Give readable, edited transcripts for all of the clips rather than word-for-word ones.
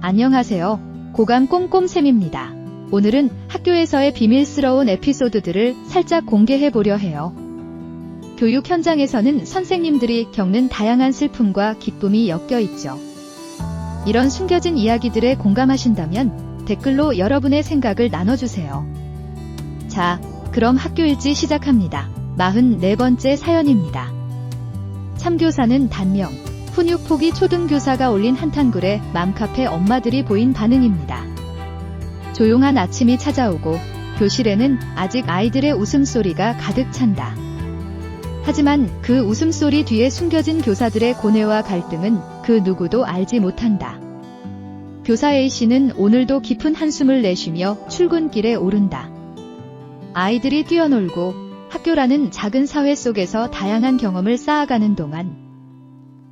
안녕하세요. 고감 꼼꼼쌤입니다. 오늘은 학교에서의 비밀스러운 에피소드들을 살짝 공개해보려 해요. 교육 현장에서는 선생님들이 겪는 다양한 슬픔과 기쁨이 엮여 있죠. 이런 숨겨진 이야기들에 공감하신다면 댓글로 여러분의 생각을 나눠주세요. 자, 그럼 학교일지 시작합니다. 44번째 사연입니다. 참교사는 단명. 훈육포기 초등교사가 올린 한탄글에 맘카페 엄마들이 보인 반응입니다. 조용한 아침이 찾아오고 교실에는 아직 아이들의 웃음소리가 가득 찬다. 하지만 그 웃음소리 뒤에 숨겨진 교사들의 고뇌와 갈등은 그 누구도 알지 못한다. 교사 A씨는 오늘도 깊은 한숨을 내쉬며 출근길에 오른다. 아이들이 뛰어놀고 학교라는 작은 사회 속에서 다양한 경험을 쌓아가는 동안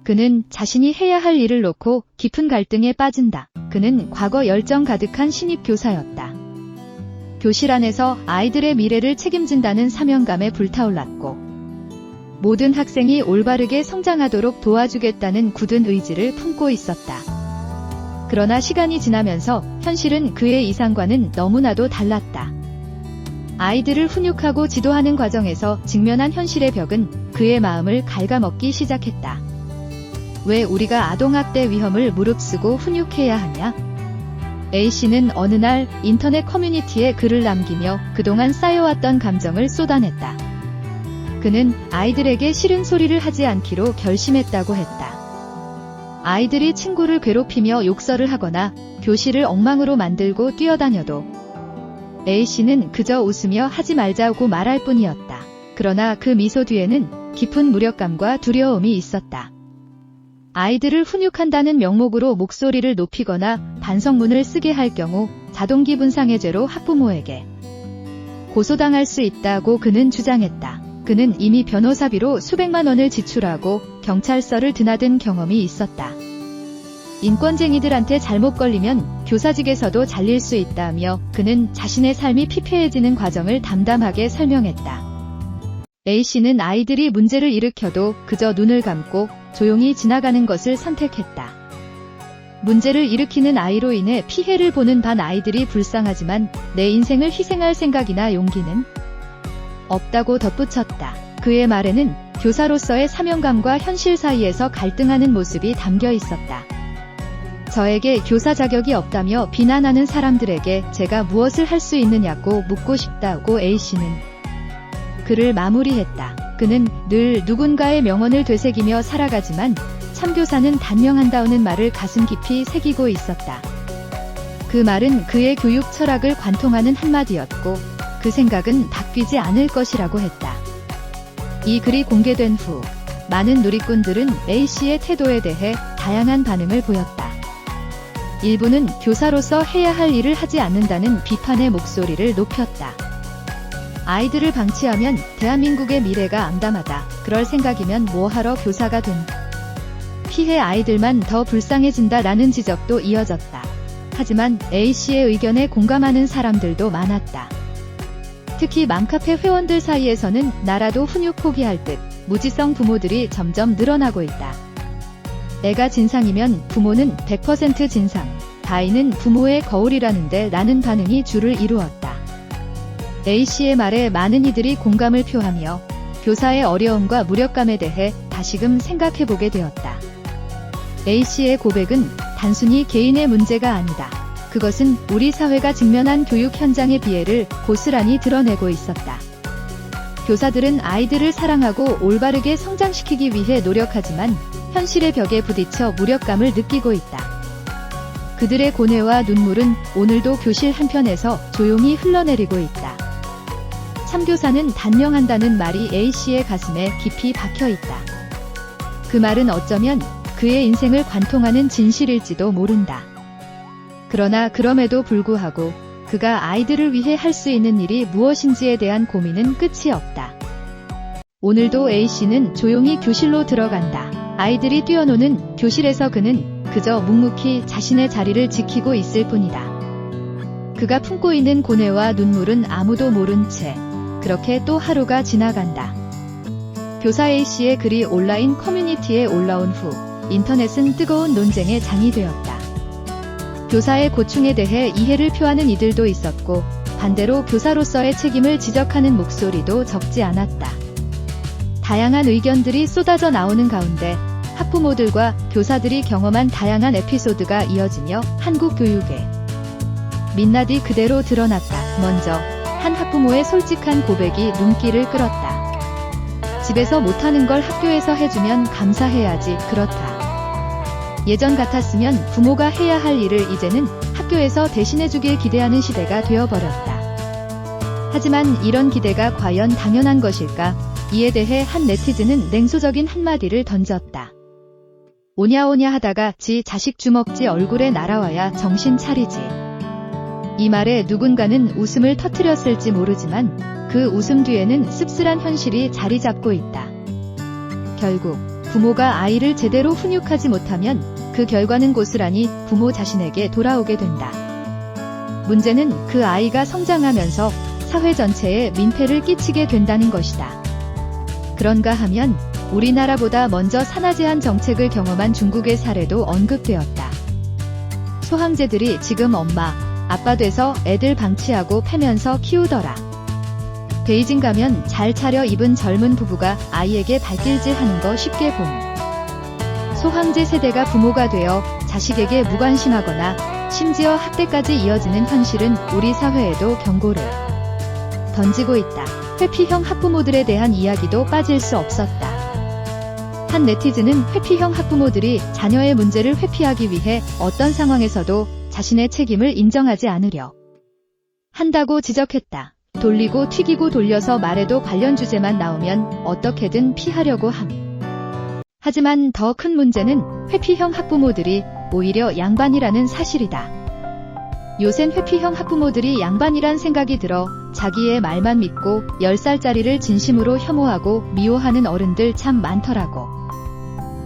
그는 자신이 해야 할 일을 놓고 깊은 갈등에 빠진다. 그는 과거 열정 가득한 신입 교사였다. 교실 안에서 아이들의 미래를 책임진다는 사명감에 불타올랐고 모든 학생이 올바르게 성장하도록 도와주겠다는 굳은 의지를 품고 있었다. 그러나 시간이 지나면서 현실은 그의 이상과는 너무나도 달랐다. 아이들을 훈육하고 지도하는 과정에서 직면한 현실의 벽은 그의 마음을 갉아먹기 시작했다. 왜 우리가 아동학대 위험을 무릅쓰고 훈육해야 하냐? A씨는 어느 날 인터넷 커뮤니티에 글을 남기며 그동안 쌓여왔던 감정을 쏟아냈다. 그는 아이들에게 싫은 소리를 하지 않기로 결심했다고 했다. 아이들이 친구를 괴롭히며 욕설을 하거나 교실을 엉망으로 만들고 뛰어다녀도 A씨는 그저 웃으며 하지 말자고 말할 뿐이었다. 그러나 그 미소 뒤에는 깊은 무력감과 두려움이 있었다. 아이들을 훈육한다는 명목으로 목소리를 높이거나 반성문을 쓰게 할 경우 자동기 분상해죄로 학부모에게 고소당할 수 있다고 그는 주장했다. 그는 이미 변호사비로 수백만 원을 지출하고 경찰서를 드나든 경험이 있었다. 인권쟁이들한테 잘못 걸리면 교사직에서도 잘릴 수 있다며 그는 자신의 삶이 피폐해지는 과정을 담담하게 설명했다. A씨는 아이들이 문제를 일으켜도 그저 눈을 감고 조용히 지나가는 것을 선택했다. 문제를 일으키는 아이로 인해 피해를 보는 반 아이들이 불쌍하지만 내 인생을 희생할 생각이나 용기는 없다고 덧붙였다. 그의 말에는 교사로서의 사명감과 현실 사이에서 갈등하는 모습이 담겨 있었다. 저에게 교사 자격이 없다며 비난하는 사람들에게 제가 무엇을 할 수 있느냐고 묻고 싶다고 A씨는 글을 마무리했다. 그는 늘 누군가의 명언을 되새기며 살아가지만 참교사는 단명한다는 말을 가슴 깊이 새기고 있었다. 그 말은 그의 교육 철학을 관통하는 한마디였고 그 생각은 바뀌지 않을 것이라고 했다. 이 글이 공개된 후 많은 누리꾼들은 A씨의 태도에 대해 다양한 반응을 보였다. 일부는 교사로서 해야 할 일을 하지 않는다는 비판의 목소리를 높였다. 아이들을 방치하면 대한민국의 미래가 암담하다. 그럴 생각이면 뭐하러 교사가 된. 피해 아이들만 더 불쌍해진다라는 지적도 이어졌다. 하지만 A씨의 의견에 공감하는 사람들도 많았다. 특히 맘카페 회원들 사이에서는 나라도 훈육 포기할 듯 무지성 부모들이 점점 늘어나고 있다. 애가 진상이면 부모는 100% 진상, 아이는 부모의 거울이라는데 라는 반응이 줄을 이루었다. A씨의 말에 많은 이들이 공감을 표하며 교사의 어려움과 무력감에 대해 다시금 생각해보게 되었다. A씨의 고백은 단순히 개인의 문제가 아니다. 그것은 우리 사회가 직면한 교육 현장의 비애를 고스란히 드러내고 있었다. 교사들은 아이들을 사랑하고 올바르게 성장시키기 위해 노력하지만 현실의 벽에 부딪혀 무력감을 느끼고 있다. 그들의 고뇌와 눈물은 오늘도 교실 한편에서 조용히 흘러내리고 있다. 참교사는 단명한다는 말이 A씨의 가슴에 깊이 박혀있다. 그 말은 어쩌면 그의 인생을 관통하는 진실일지도 모른다. 그러나 그럼에도 불구하고 그가 아이들을 위해 할 수 있는 일이 무엇인지에 대한 고민은 끝이 없다. 오늘도 A씨는 조용히 교실로 들어간다. 아이들이 뛰어노는 교실에서 그는 그저 묵묵히 자신의 자리를 지키고 있을 뿐이다. 그가 품고 있는 고뇌와 눈물은 아무도 모른 채 그렇게 또 하루가 지나간다. 교사 A씨의 글이 온라인 커뮤니티에 올라온 후 인터넷은 뜨거운 논쟁의 장이 되었다. 교사의 고충에 대해 이해를 표하는 이들도 있었고, 반대로 교사로서의 책임을 지적하는 목소리도 적지 않았다. 다양한 의견들이 쏟아져 나오는 가운데 학부모들과 교사들이 경험한 다양한 에피소드가 이어지며 한국 교육의 민낯이 그대로 드러났다. 먼저 한 학부모의 솔직한 고백이 눈길을 끌었다. 집에서 못하는 걸 학교에서 해주면 감사해야지. 그렇다. 예전 같았으면 부모가 해야 할 일을 이제는 학교에서 대신해주길 기대하는 시대가 되어버렸다. 하지만 이런 기대가 과연 당연한 것일까? 이에 대해 한 네티즌은 냉소적인 한마디를 던졌다. 오냐오냐 하다가 지 자식 주먹지 얼굴에 날아와야 정신 차리지. 이 말에 누군가는 웃음을 터뜨렸을지 모르지만 그 웃음 뒤에는 씁쓸한 현실이 자리 잡고 있다. 결국 부모가 아이를 제대로 훈육하지 못하면 그 결과는 고스란히 부모 자신에게 돌아오게 된다. 문제는 그 아이가 성장하면서 사회 전체에 민폐를 끼치게 된다는 것이다. 그런가 하면 우리나라보다 먼저 산하제한 정책을 경험한 중국의 사례도 언급되었다. 소황제들이 지금 엄마, 아빠 돼서 애들 방치하고 패면서 키우더라. 베이징 가면 잘 차려 입은 젊은 부부가 아이에게 발길질 하는 거 쉽게 봄. 소황제 세대가 부모가 되어 자식에게 무관심하거나 심지어 학대까지 이어지는 현실은 우리 사회에도 경고를 던지고 있다. 회피형 학부모들에 대한 이야기도 빠질 수 없었다. 한 네티즌은 회피형 학부모들이 자녀의 문제를 회피하기 위해 어떤 상황에서도 자신의 책임을 인정하지 않으려 한다고 지적했다. 돌리고 튀기고 돌려서 말해도 관련 주제만 나오면 어떻게든 피하려고 함. 하지만 더 큰 문제는 회피형 학부모들이 오히려 양반이라는 사실이다. 요샌 회피형 학부모들이 양반이란 생각이 들어 자기의 말만 믿고 10살짜리를 진심으로 혐오하고 미워하는 어른들 참 많더라고.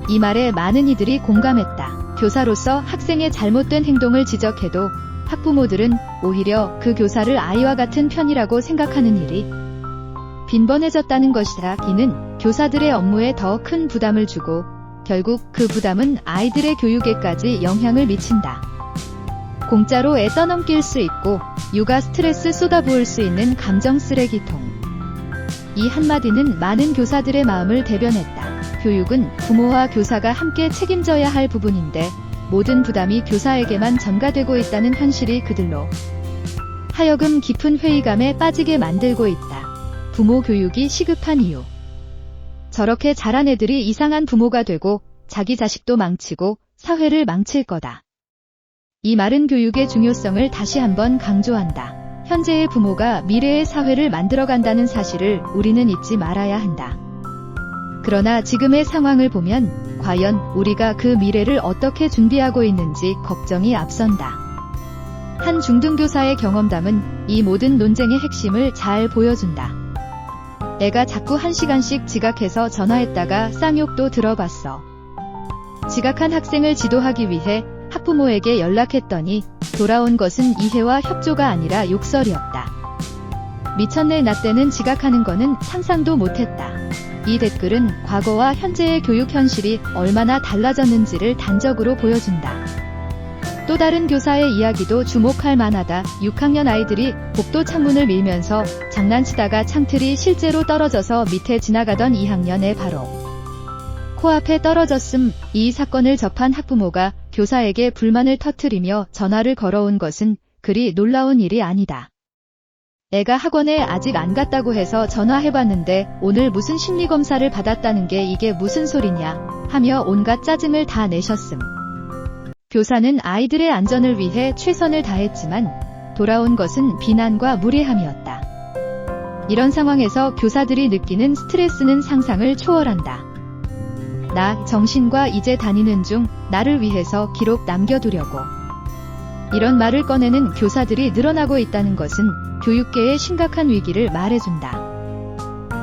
이 말에 많은 이들이 공감했다. 교사로서 학생의 잘못된 행동을 지적해도 학부모들은 오히려 그 교사를 아이와 같은 편이라고 생각하는 일이 빈번해졌다는 것이다. 이는 교사들의 업무에 더 큰 부담을 주고 결국 그 부담은 아이들의 교육에까지 영향을 미친다. 공짜로 애 떠넘길 수 있고 육아 스트레스 쏟아부을 수 있는 감정 쓰레기통. 이 한마디는 많은 교사들의 마음을 대변했다. 교육은 부모와 교사가 함께 책임져야 할 부분인데 모든 부담이 교사에게만 전가되고 있다는 현실이 그들로 하여금 깊은 회의감에 빠지게 만들고 있다. 부모 교육이 시급한 이유. 저렇게 자란 애들이 이상한 부모가 되고 자기 자식도 망치고 사회를 망칠 거다. 이 말은 교육의 중요성을 다시 한번 강조한다. 현재의 부모가 미래의 사회를 만들어간다는 사실을 우리는 잊지 말아야 한다. 그러나 지금의 상황을 보면 과연 우리가 그 미래를 어떻게 준비하고 있는지 걱정이 앞선다. 한 중등교사의 경험담은 이 모든 논쟁의 핵심을 잘 보여준다. 애가 자꾸 1시간씩 지각해서 전화했다가 쌍욕도 들어봤어. 지각한 학생을 지도하기 위해 학부모에게 연락했더니 돌아온 것은 이해와 협조가 아니라 욕설이었다. 미쳤네. 나 때는 지각하는 거는 상상도 못했다. 이 댓글은 과거와 현재의 교육 현실이 얼마나 달라졌는지를 단적으로 보여준다. 또 다른 교사의 이야기도 주목할 만하다. 6학년 아이들이 복도 창문을 밀면서 장난치다가 창틀이 실제로 떨어져서 밑에 지나가던 2학년의 바로 코앞에 떨어졌음. 이 사건을 접한 학부모가 교사에게 불만을 터뜨리며 전화를 걸어온 것은 그리 놀라운 일이 아니다. 애가 학원에 아직 안 갔다고 해서 전화해봤는데 오늘 무슨 심리검사를 받았다는 게 이게 무슨 소리냐 하며 온갖 짜증을 다 내셨음. 교사는 아이들의 안전을 위해 최선을 다했지만 돌아온 것은 비난과 무례함이었다. 이런 상황에서 교사들이 느끼는 스트레스는 상상을 초월한다. 나 정신과 이제 다니는 중 나를 위해서 기록 남겨두려고. 이런 말을 꺼내는 교사들이 늘어나고 있다는 것은 교육계의 심각한 위기를 말해준다.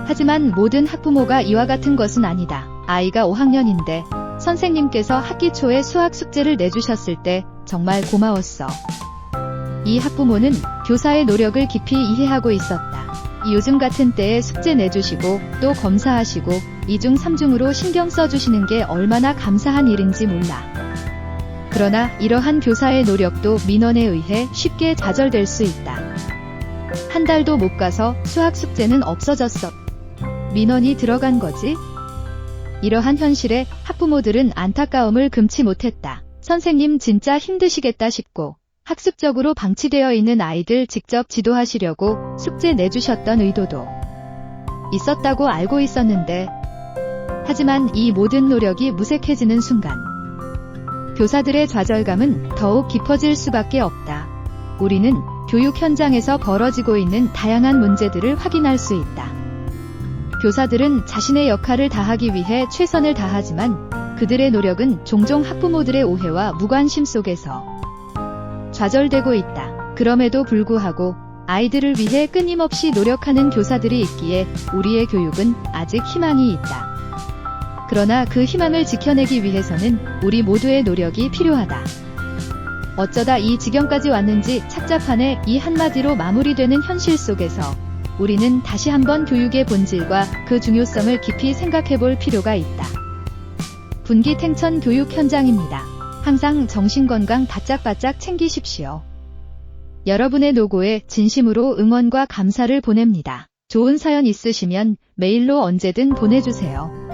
하지만 모든 학부모가 이와 같은 것은 아니다. 아이가 5학년인데 선생님께서 학기 초에 수학 숙제를 내주셨을 때 정말 고마웠어. 이 학부모는 교사의 노력을 깊이 이해하고 있었다. 요즘 같은 때에 숙제 내주시고 또 검사하시고 2중 3중으로 신경 써주시는 게 얼마나 감사한 일인지 몰라. 그러나 이러한 교사의 노력도 민원에 의해 쉽게 좌절될 수 있다. 한 달도 못 가서 수학 숙제는 없어졌어. 민원이 들어간 거지? 이러한 현실에 학부모들은 안타까움을 금치 못했다. 선생님 진짜 힘드시겠다 싶고 학습적으로 방치되어 있는 아이들 직접 지도하시려고 숙제 내주셨던 의도도 있었다고 알고 있었는데, 하지만 이 모든 노력이 무색해지는 순간 교사들의 좌절감은 더욱 깊어질 수밖에 없다. 우리는 교육 현장에서 벌어지고 있는 다양한 문제들을 확인할 수 있다. 교사들은 자신의 역할을 다하기 위해 최선을 다하지만 그들의 노력은 종종 학부모들의 오해와 무관심 속에서 좌절되고 있다. 그럼에도 불구하고 아이들을 위해 끊임없이 노력하는 교사들이 있기에 우리의 교육은 아직 희망이 있다. 그러나 그 희망을 지켜내기 위해서는 우리 모두의 노력이 필요하다. 어쩌다 이 지경까지 왔는지 착잡하네, 이 한마디로 마무리되는 현실 속에서 우리는 다시 한번 교육의 본질과 그 중요성을 깊이 생각해볼 필요가 있다. 분기탱천 교육 현장입니다. 항상 정신건강 바짝바짝 챙기십시오. 여러분의 노고에 진심으로 응원과 감사를 보냅니다. 좋은 사연 있으시면 메일로 언제든 보내주세요.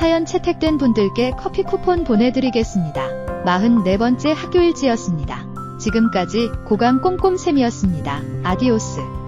사연 채택된 분들께 커피 쿠폰 보내드리겠습니다. 44번째 학교일지였습니다. 지금까지 고감 꼼꼼쌤이었습니다. 아디오스.